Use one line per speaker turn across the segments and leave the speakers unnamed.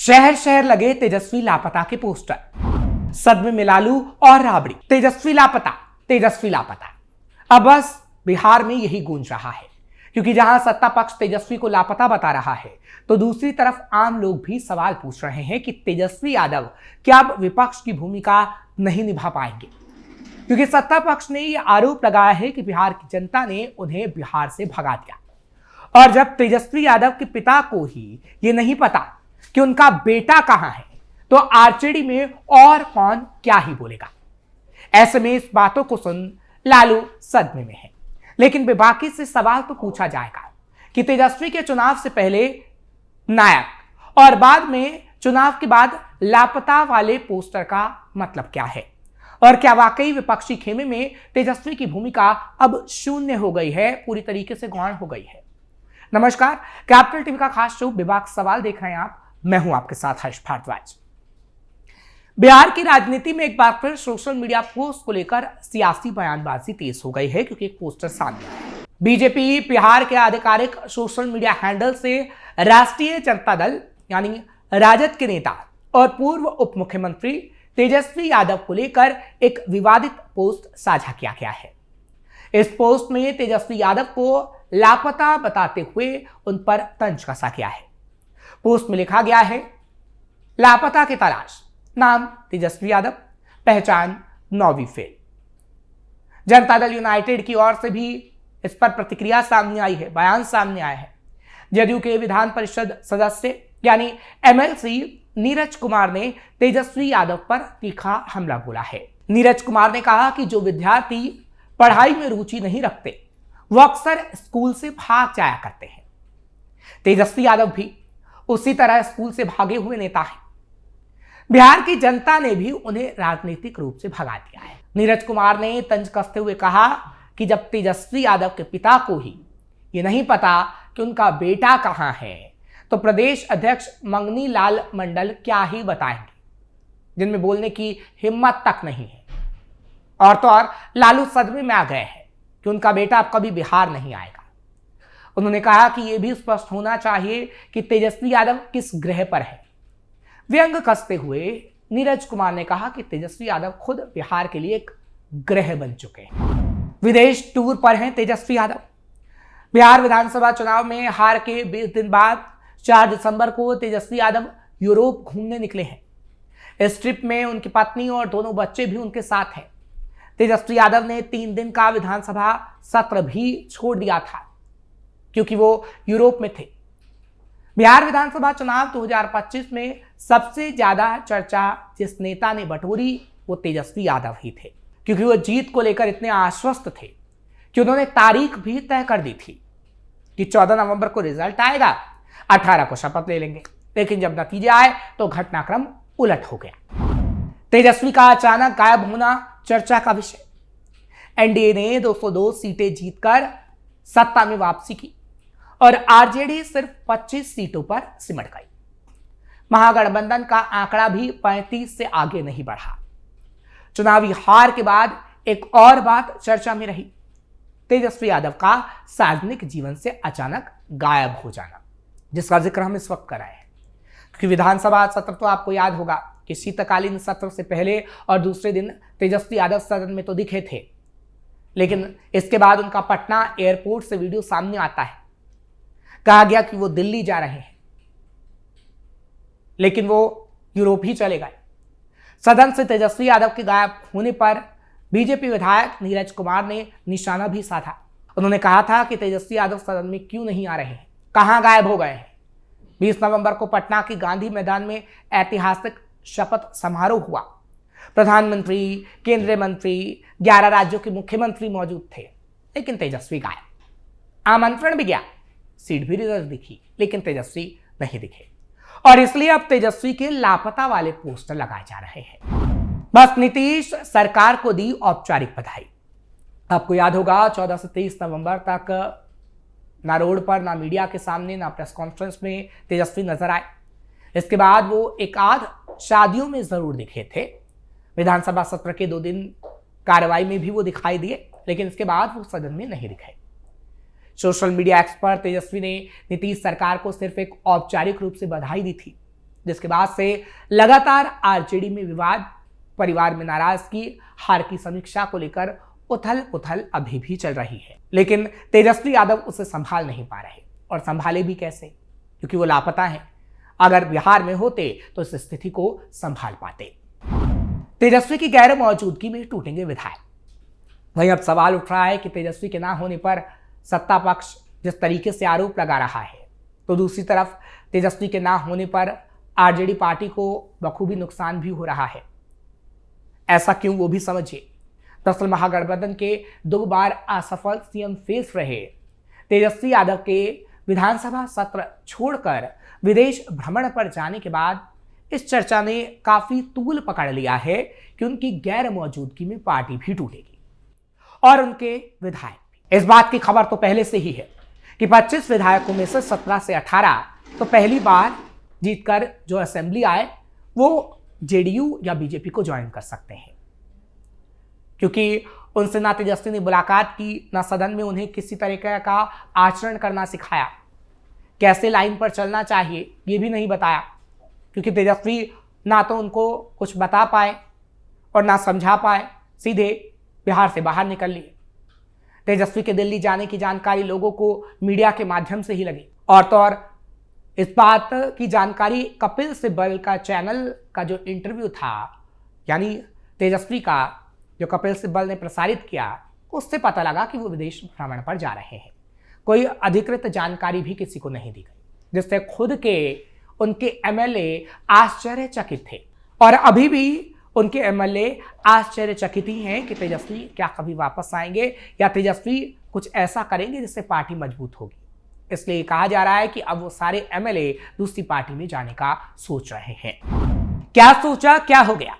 शहर शहर लगे तेजस्वी लापता के पोस्टर। सदमे में लालू और राबड़ी। तेजस्वी लापता, तेजस्वी लापता। अब बस बिहार में यही गूंज रहा है, क्योंकि जहां सत्ता पक्ष तेजस्वी को लापता बता रहा है, तो दूसरी तरफ आम लोग भी सवाल पूछ रहे हैं कि तेजस्वी यादव क्या अब विपक्ष की भूमिका नहीं निभा पाएंगे, क्योंकि सत्ता पक्ष ने यह आरोप लगाया है कि बिहार की जनता ने उन्हें बिहार से भगा दिया। और जब तेजस्वी यादव के पिता को ही ये नहीं पता कि उनका बेटा कहां है, तो आरजेडी में और कौन क्या ही बोलेगा। ऐसे में इस बातों को सुन लालू सदमे में है, लेकिन बेबाकी से सवाल तो पूछा जाएगा कि तेजस्वी के चुनाव से पहले नायक और बाद में चुनाव के बाद लापता वाले पोस्टर का मतलब क्या है, और क्या वाकई विपक्षी खेमे में तेजस्वी की भूमिका अब शून्य हो गई है, पूरी तरीके से गौण हो गई है। नमस्कार, कैपिटल टीवी का खास शो विवाद सवाल देख रहे हैं आप। मैं हूं आपके साथ हर्ष भारद्वाज। बिहार की राजनीति में एक बार फिर सोशल मीडिया पोस्ट को लेकर सियासी बयानबाजी तेज हो गई है, क्योंकि एक पोस्टर सामने आया है। बीजेपी बिहार के आधिकारिक सोशल मीडिया हैंडल से राष्ट्रीय जनता दल यानी राजद के नेता और पूर्व उप मुख्यमंत्री तेजस्वी यादव को लेकर एक विवादित पोस्ट साझा किया गया है। इस पोस्ट में तेजस्वी यादव को लापता बताते हुए उन पर तंज कसा गया है। पोस्ट में लिखा गया है, लापता की तलाश, नाम तेजस्वी यादव, पहचान 9वीं फेल। जनता दल यूनाइटेड की ओर से भी इस पर प्रतिक्रिया सामने आई है, बयान सामने आया है। जदयू के विधान परिषद सदस्य यानी एमएलसी नीरज कुमार ने तेजस्वी यादव पर तीखा हमला बोला है। नीरज कुमार ने कहा कि जो विद्यार्थी पढ़ाई में रुचि नहीं रखते, वो अक्सर स्कूल से भाग जाया करते हैं। तेजस्वी यादव भी उसी तरह स्कूल से भागे हुए नेता हैं। बिहार की जनता ने भी उन्हें राजनीतिक रूप से भगा दिया है। नीरज कुमार ने तंज कसते हुए कहा कि जब तेजस्वी यादव के पिता को ही ये नहीं पता कि उनका बेटा कहां है, तो प्रदेश अध्यक्ष मंगनी लाल मंडल क्या ही बताएंगे, जिनमें बोलने की हिम्मत तक नहीं है। और तो और लालू सदमे में आ गए हैं कि उनका बेटा अब कभी बिहार नहीं आएगा। उन्होंने कहा कि यह भी स्पष्ट होना चाहिए कि तेजस्वी यादव किस ग्रह पर है। व्यंग कसते हुए नीरज कुमार ने कहा कि तेजस्वी यादव खुद बिहार के लिए एक ग्रह बन चुके हैं। विदेश टूर पर हैं तेजस्वी यादव। बिहार विधानसभा चुनाव में हार के 20 दिन बाद 4 दिसंबर को तेजस्वी यादव यूरोप घूमने निकले हैं। इस ट्रिप में उनकी पत्नी और दोनों बच्चे भी उनके साथ हैं। तेजस्वी यादव ने 3 दिन का विधानसभा सत्र भी छोड़ दिया था, क्योंकि वो यूरोप में थे। बिहार विधानसभा चुनाव 2025 में सबसे ज्यादा चर्चा जिस नेता ने बटोरी, वो तेजस्वी यादव ही थे, क्योंकि वो जीत को लेकर इतने आश्वस्त थे कि उन्होंने तारीख भी तय कर दी थी कि 14 नवंबर को रिजल्ट आएगा, 18 को शपथ ले लेंगे। लेकिन जब नतीजे आए तो घटनाक्रम उलट हो गया। तेजस्वी का अचानक गायब होना चर्चा का विषय। एनडीए ने 202 सीटें जीतकर सत्ता में वापसी की और आरजेडी सिर्फ 25 सीटों पर सिमट गई। महागठबंधन का आंकड़ा भी 35 से आगे नहीं बढ़ा। चुनावी हार के बाद एक और बात चर्चा में रही, तेजस्वी यादव का सार्वजनिक जीवन से अचानक गायब हो जाना, जिसका जिक्र हम इस वक्त कर रहे हैं। क्योंकि विधानसभा सत्र तो आपको याद होगा कि शीतकालीन सत्र से पहले और दूसरे दिन तेजस्वी यादव सदन में तो दिखे थे, लेकिन इसके बाद उनका पटना एयरपोर्ट से वीडियो सामने आता है। कहा गया कि वो दिल्ली जा रहे हैं, लेकिन वो यूरोप ही चले गए। सदन से तेजस्वी यादव के गायब होने पर बीजेपी विधायक नीरज कुमार ने निशाना भी साधा। उन्होंने कहा था कि तेजस्वी यादव सदन में क्यों नहीं आ रहे हैं, कहां गायब हो गए हैं। 20 नवंबर को पटना की गांधी मैदान में ऐतिहासिक शपथ समारोह हुआ। प्रधानमंत्री, केंद्रीय मंत्री, 11 राज्यों के मुख्यमंत्री मौजूद थे, लेकिन तेजस्वी गायब। आमंत्रण भी गया, सीट भी रिजर्व दिखी, लेकिन तेजस्वी नहीं दिखे। और इसलिए अब तेजस्वी के लापता वाले पोस्टर लगाए जा रहे हैं। बस नीतीश सरकार को दी औपचारिक बधाई। आपको याद होगा 14 से 23 नवंबर तक ना रोड पर, ना मीडिया के सामने, ना प्रेस कॉन्फ्रेंस में तेजस्वी नजर आए। इसके बाद वो एक आध शादियों में जरूर दिखे थे। विधानसभा सत्र के 2 दिन कार्रवाई में भी वो दिखाई दिए, लेकिन इसके बाद वो सदन में नहीं दिखे। सोशल मीडिया एक्सपर्ट तेजस्वी ने नीतीश सरकार को सिर्फ एक औपचारिक रूप से बधाई दी थी। जिसके बाद से लगातार आरजेडी में विवाद, परिवार में नाराजगी, हार की समीक्षा को लेकर उथल पुथल अभी भी चल रही है। लेकिन तेजस्वी यादव उसे संभाल नहीं पा रहे, और संभाले भी कैसे, क्योंकि वो लापता हैं। अगर बिहार में होते तो इस स्थिति को संभाल पाते। तेजस्वी की गैर मौजूदगी में टूटेंगे विधायक। वहीं अब सवाल उठ रहा है कि तेजस्वी के ना होने पर सत्ता पक्ष जिस तरीके से आरोप लगा रहा है, तो दूसरी तरफ तेजस्वी के ना होने पर आरजेडी पार्टी को बखूबी नुकसान भी हो रहा है। ऐसा क्यों, वो भी समझिए। दरअसल महागठबंधन के 2 बार असफल सीएम फेस रहे तेजस्वी यादव के विधानसभा सत्र छोड़कर विदेश भ्रमण पर जाने के बाद इस चर्चा ने काफी तूल पकड़ लिया है कि उनकी गैर मौजूदगी में पार्टी भी टूटेगी और उनके विधायक भी। इस बात की खबर तो पहले से ही है कि 25 विधायकों में से 17 से 18 तो पहली बार जीतकर जो असेंबली आए वो जेडीयू या बीजेपी को ज्वाइन कर सकते हैं, क्योंकि उनसे ना तेजस्वी ने मुलाकात की, ना सदन में उन्हें किसी तरीके का आचरण करना सिखाया, कैसे लाइन पर चलना चाहिए ये भी नहीं बताया, क्योंकि तेजस्वी ना तो उनको कुछ बता पाए और ना समझा पाए, सीधे बिहार से बाहर निकल लिए। तेजस्वी के दिल्ली जाने की जानकारी लोगों को मीडिया के माध्यम से ही लगी, और तो और इस बात की जानकारी कपिल सिब्बल का चैनल का जो इंटरव्यू था, यानी तेजस्वी का जो कपिल सिब्बल ने प्रसारित किया, उससे पता लगा कि वो विदेश भ्रमण पर जा रहे हैं। कोई अधिकृत जानकारी भी किसी को नहीं दी गई, जिससे खुद के उनके एमएलए आश्चर्यचकित थे, और अभी भी उनके एमएलए आश्चर्यचकित ही हैं कि तेजस्वी क्या कभी वापस आएंगे या तेजस्वी कुछ ऐसा करेंगे जिससे पार्टी मजबूत होगी। इसलिए कहा जा रहा है कि अब वो सारे एमएलए दूसरी पार्टी में जाने का सोच रहे हैं। क्या सोचा, क्या हो गया?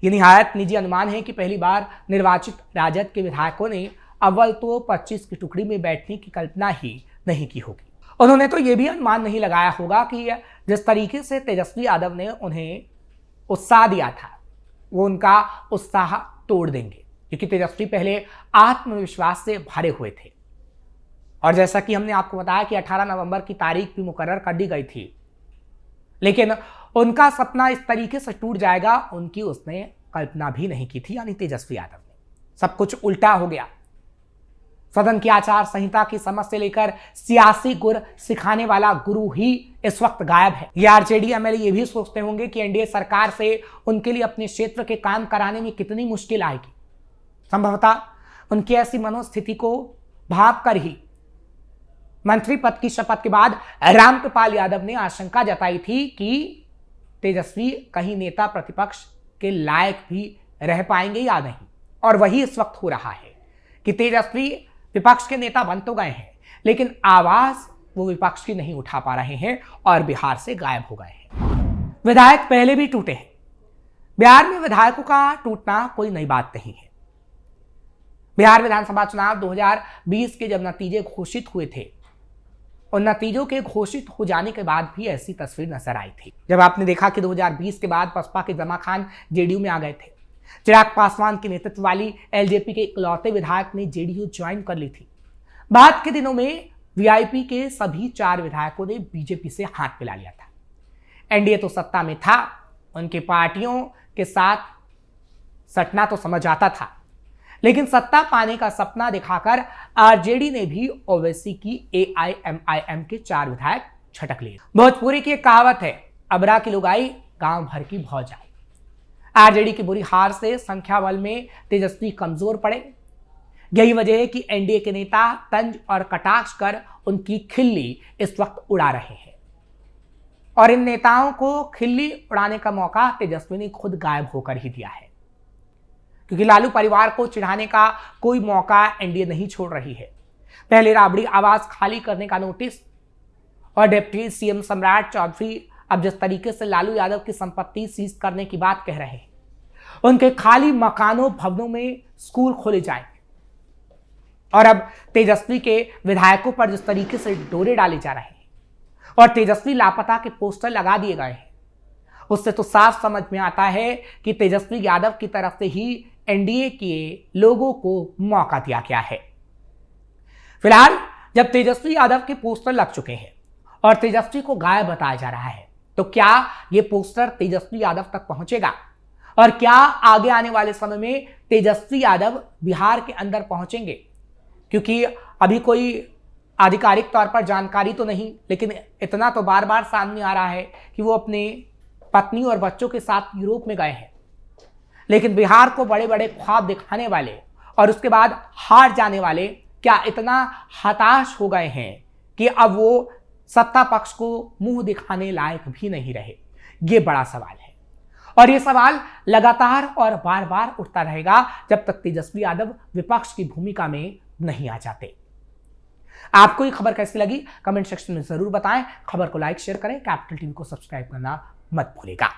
ये निहायत निजी अनुमान है कि पहली बार निर्वाचित राजद के विधायकों ने अव्वल तो 25 की टुकड़ी में बैठने की कल्पना ही नहीं की होगी। उन्होंने तो ये भी अनुमान नहीं लगाया होगा कि जिस तरीके से तेजस्वी यादव ने उन्हें उत्साह दिया था, वो उनका उत्साह तोड़ देंगे, क्योंकि तेजस्वी पहले आत्मविश्वास से भरे हुए थे। और जैसा कि हमने आपको बताया कि 18 नवंबर की तारीख भी मुकर्रर कर दी गई थी, लेकिन उनका सपना इस तरीके से टूट जाएगा, उनकी उसने कल्पना भी नहीं की थी, यानी तेजस्वी यादव ने। सब कुछ उल्टा हो गया। सदन की आचार संहिता की समझ से लेकर सियासी गुर सिखाने वाला गुरु ही इस वक्त गायब है। ये आरजेडी एमएलए ये भी सोचते होंगे कि एनडीए सरकार से उनके लिए अपने क्षेत्र के काम कराने में कितनी मुश्किल आएगी। संभवतः उनकी ऐसी मनोस्थिति को भाप कर ही मंत्री पद की शपथ के बाद रामकृपाल यादव ने आशंका जताई थी कि तेजस्वी कहीं नेता प्रतिपक्ष के लायक भी रह पाएंगे या नहीं। और वही इस वक्त हो रहा है कि तेजस्वी विपक्ष के नेता बन तो गए हैं, लेकिन आवाज वो विपक्ष की नहीं उठा पा रहे हैं और बिहार से गायब हो गए हैं। विधायक पहले भी टूटे हैं। बिहार में विधायकों का टूटना कोई नई बात नहीं है। बिहार विधानसभा चुनाव 2020 के जब नतीजे घोषित हुए थे, उन नतीजों के घोषित हो जाने के बाद भी ऐसी तस्वीर नजर आई थी, जब आपने देखा कि 2020 के बाद बसपा के जमा खान जेडीयू में आ गए थे। चिराग पासवान के नेतृत्व वाली एलजेपी के इकलौते विधायक ने जेडीयू ज्वाइन कर ली थी। बाद के दिनों में वीआईपी के सभी 4 विधायकों ने बीजेपी से हाथ मिला लिया था। एनडीए तो सत्ता में था, उनके पार्टियों के साथ सटना तो समझ आता था, लेकिन सत्ता पाने का सपना दिखाकर आरजेडी ने भी ओवैसी की एआईएमआईएम के 4 विधायक छटक लिए। भोजपुरी की एक कहावत है, अबरा की लुगाई गांव भर की भौजाई। आरजेडी की बुरी हार से संख्या बल में तेजस्वी कमजोर पड़े। यही वजह है कि एनडीए के नेता तंज और कटाक्ष कर उनकी खिल्ली इस वक्त उड़ा रहे हैं, और इन नेताओं को खिल्ली उड़ाने का मौका तेजस्वी ने खुद गायब होकर ही दिया है, क्योंकि लालू परिवार को चिढ़ाने का कोई मौका एनडीए नहीं छोड़ रही है। पहले राबड़ी आवास खाली करने का नोटिस, और डिप्टी सीएम सम्राट चौधरी अब जिस तरीके से लालू यादव की संपत्ति सीज करने की बात कह रहे हैं, उनके खाली मकानों भवनों में स्कूल खोले जाएंगे। और अब तेजस्वी के विधायकों पर जिस तरीके से डोरे डाले जा रहे हैं और तेजस्वी लापता के पोस्टर लगा दिए गए हैं, उससे तो साफ समझ में आता है कि तेजस्वी यादव की तरफ से ही एनडीए के लोगों को मौका दिया गया है। फिलहाल जब तेजस्वी यादव के पोस्टर लग चुके हैं और तेजस्वी को गायब बताया जा रहा है, तो क्या यह पोस्टर तेजस्वी यादव तक पहुंचेगा और क्या आगे आने वाले समय में तेजस्वी यादव बिहार के अंदर पहुंचेंगे? क्योंकि अभी कोई आधिकारिक तौर पर जानकारी तो नहीं, लेकिन इतना तो बार बार सामने आ रहा है कि वो अपने पत्नी और बच्चों के साथ यूरोप में गए हैं। लेकिन बिहार को बड़े बड़े ख्वाब दिखाने वाले और उसके बाद हार जाने वाले क्या इतना हताश हो गए हैं कि अब वो सत्ता पक्ष को मुंह दिखाने लायक भी नहीं रहे? ये बड़ा सवाल है और ये सवाल लगातार और बार बार उठता रहेगा जब तक तेजस्वी यादव विपक्ष की भूमिका में नहीं आ जाते। आपको ये खबर कैसी लगी कमेंट सेक्शन में जरूर बताएं। खबर को लाइक शेयर करें, कैपिटल टीवी को सब्सक्राइब करना मत भूलिएगा।